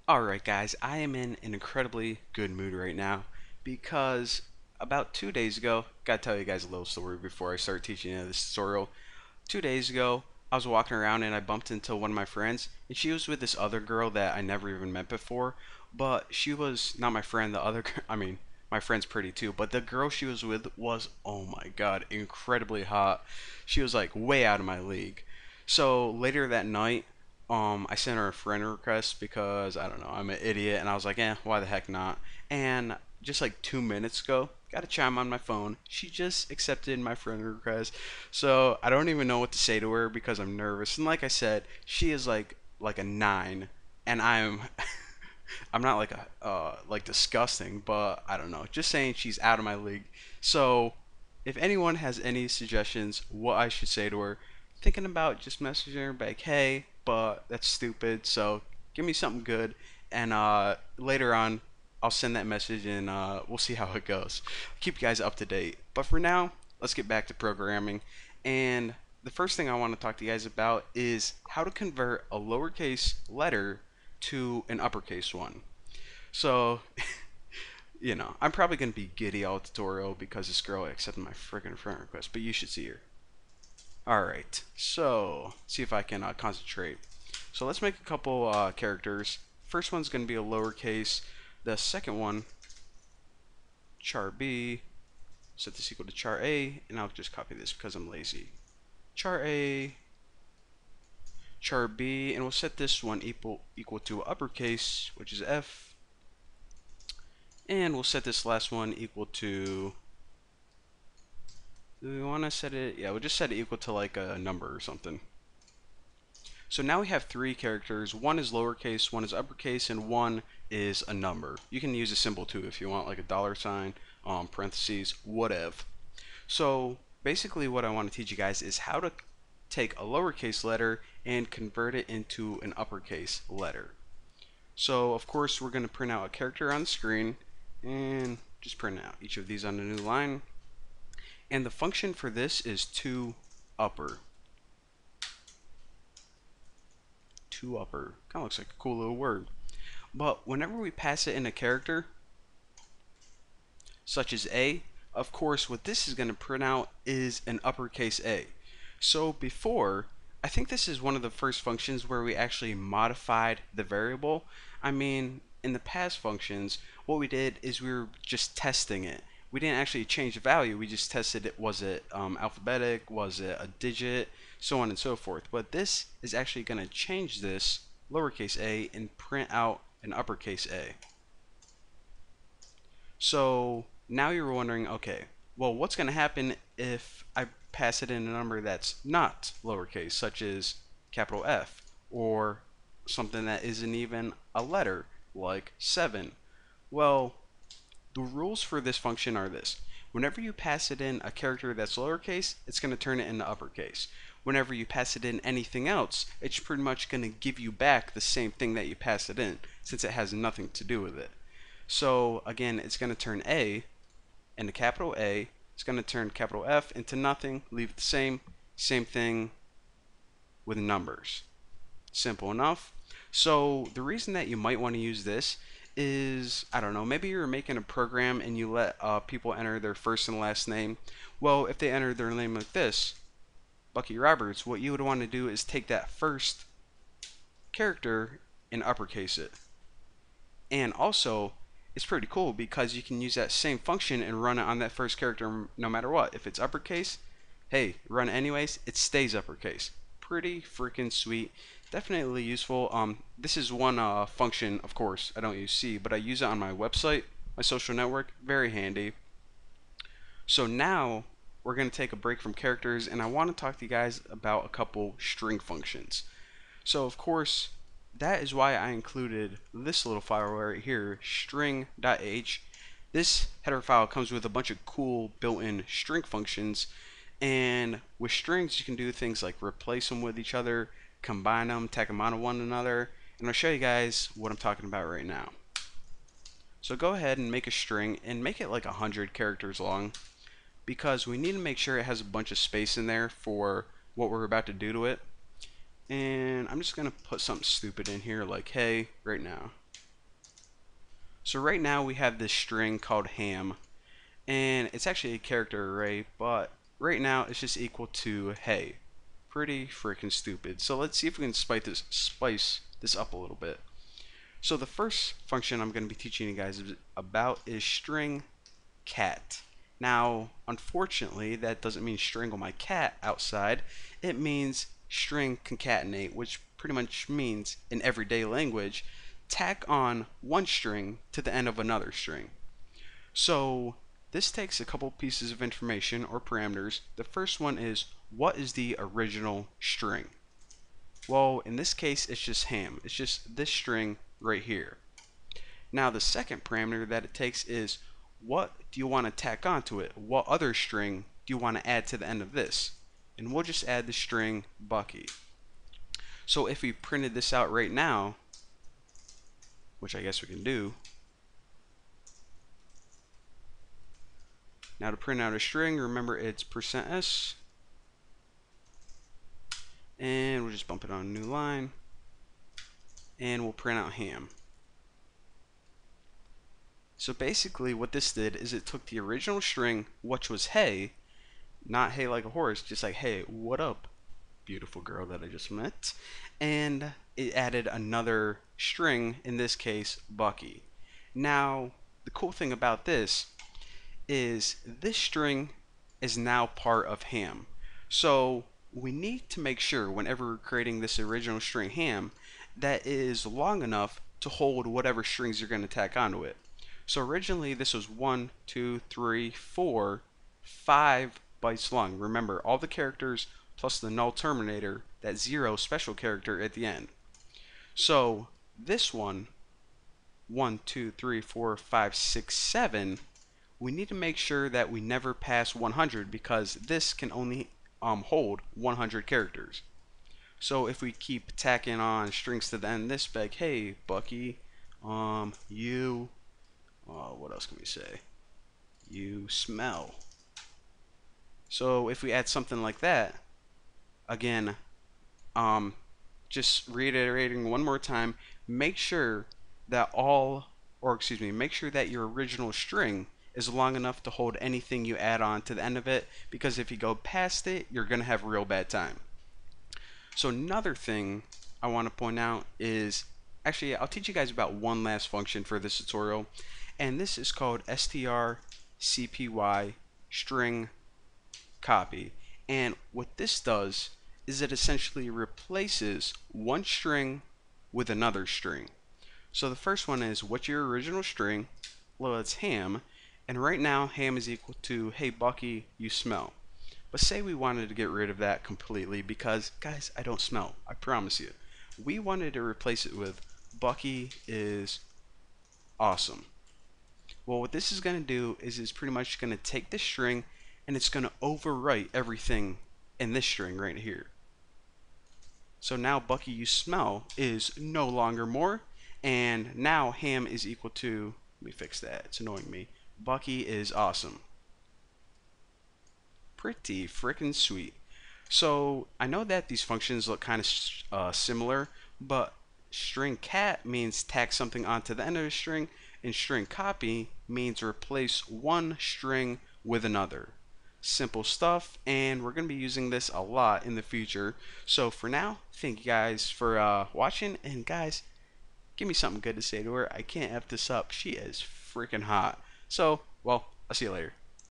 Alright guys, I am in an incredibly good mood right now because about 2 days ago, gotta tell you guys a little story before I start teaching you this tutorial. 2 days ago, I was walking around and I bumped into one of my friends, and she was with this other girl that I never even met before, but she was not my friend. The other, I mean, my friend's pretty too, but the girl she was with was, oh my god, incredibly hot. She was like way out of my league. So later that night, I sent her a friend request because I don't know, I'm an idiot, and I was like, why the heck not? And just like 2 minutes ago, got a chime on my phone. She just accepted my friend request. So I don't even know what to say to her because I'm nervous. And like I said, she is like a nine, and I'm not like a like disgusting, but I don't know. Just saying she's out of my league. So if anyone has any suggestions what I should say to her, thinking about just messaging her back, hey, but that's stupid. So give me something good, and later on I'll send that message and we'll see how it goes. Keep you guys up to date. But for now, let's get back to programming. And the first thing I want to talk to you guys about is how to convert a lowercase letter to an uppercase one. So, I'm probably going to be giddy all tutorial because this girl accepted my freaking friend request, but you should see her. Alright, so, see if I can concentrate. So let's make a couple characters. First one's going to be a lowercase. The second one, char B, set this equal to char A, and I'll just copy this because I'm lazy. Char A, char B, and we'll set this one equal to uppercase, which is F, and we'll set this last one equal to, do we want to set it, yeah, we'll just set it equal to like a number or something. So now we have three characters. One is lowercase, one is uppercase, and one is a number. You can use a symbol too if you want, like a dollar sign, parentheses, whatever. So basically what I want to teach you guys is how to take a lowercase letter and convert it into an uppercase letter. So of course we're going to print out a character on the screen and just print out each of these on a new line. And the function for this is toUpper. toUpper. Kind of looks like a cool little word. But whenever we pass it in a character, such as A, of course what this is going to print out is an uppercase A. So before, I think this is one of the first functions where we actually modified the variable. I mean, in the past functions, what we did is we were just testing it. We didn't actually change the value, we just tested it. Was it alphabetic, was it a digit, so on and so forth. But this is actually going to change this lowercase a and print out an uppercase A. So now you're wondering, okay, well, what's going to happen if I pass it in a number that's not lowercase, such as capital F, or something that isn't even a letter, like 7? Well, the rules for this function are this. Whenever you pass it in a character that's lowercase, it's going to turn it into uppercase. Whenever you pass it in anything else, it's pretty much going to give you back the same thing that you passed it in, since it has nothing to do with it. So again, it's going to turn A into capital A. It's going to turn capital F into nothing, leave it the same. Same thing with numbers. Simple enough. So the reason that you might want to use this is, I don't know, maybe you're making a program and you let people enter their first and last name. Well, if they enter their name like this, Bucky Roberts, what you would want to do is take that first character and uppercase it. And also, it's pretty cool because you can use that same function and run it on that first character no matter what. If it's uppercase, hey, run it anyways, it stays uppercase. Pretty freaking sweet. Definitely useful. This is one function, of course, I don't use C, but I use it on my website, my social network. Very handy. So now we're going to take a break from characters, and I want to talk to you guys about a couple string functions. So of course, that is why I included this little file right here, string.h. This header file comes with a bunch of cool built-in string functions, and with strings you can do things like replace them with each other, combine them, tack them onto one another, and I'll show you guys what I'm talking about right now. So go ahead and make a string and make it like 100 characters long, because we need to make sure it has a bunch of space in there for what we're about to do to it. And I'm just gonna put something stupid in here like hey right now. So right now we have this string called ham, and it's actually a character array, but right now it's just equal to hey. Pretty freaking stupid. So let's see if we can spice this up a little bit. So the first function I'm going to be teaching you guys about is string cat. Now, unfortunately, that doesn't mean strangle my cat outside. It means string concatenate, which pretty much means in everyday language, tack on one string to the end of another string. So this takes a couple pieces of information or parameters. The first one is, what is the original string? Well, in this case, it's just ham. It's just this string right here. Now the second parameter that it takes is, what do you want to tack onto it? What other string do you want to add to the end of this? And we'll just add the string Bucky. So if we printed this out right now, which I guess we can do. Now to print out a string, remember it's %s, and we'll just bump it on a new line, and we'll print out ham. So basically what this did is it took the original string, which was hey, not hey like a horse, just like hey, what up, beautiful girl that I just met, and it added another string, in this case Bucky. Now the cool thing about this is this string is now part of ham. So we need to make sure whenever we're creating this original string ham that it is long enough to hold whatever strings you're going to tack onto it. So originally this was 1, 2, 3, 4, 5 bytes long. Remember, all the characters plus the null terminator, that 0 special character at the end. So this one, 1, 2, 3, 4, 5, 6, 7, we need to make sure that we never pass 100 because this can only hold 100 characters. So if we keep tacking on strings to the end this big, hey Bucky, you, what else can we say? You smell. So if we add something like that, again, just reiterating one more time, make sure that make sure that your original string is long enough to hold anything you add on to the end of it, because if you go past it, you're going to have a real bad time. So another thing I want to point out is, actually I'll teach you guys about one last function for this tutorial, and this is called strcpy string copy. And what this does is it essentially replaces one string with another string. So the first one is, what's your original string? Well, it's ham, and right now ham is equal to hey Bucky, you smell. But say we wanted to get rid of that completely because, guys, I don't smell, I promise you. We wanted to replace it with Bucky is awesome. Well, what this is going to do is it's pretty much going to take this string and it's going to overwrite everything in this string right here. So now Bucky you smell is no longer more, and now ham is equal to, let me fix that, it's annoying me, Bucky is awesome. Pretty freaking sweet. So I know that these functions look kind of similar, but string cat means tack something onto the end of a string, and string copy means replace one string with another. Simple stuff, and we're going to be using this a lot in the future. So for now, thank you guys for watching, and guys, give me something good to say to her. I can't F this up. She is freaking hot. So, well, I'll see you later.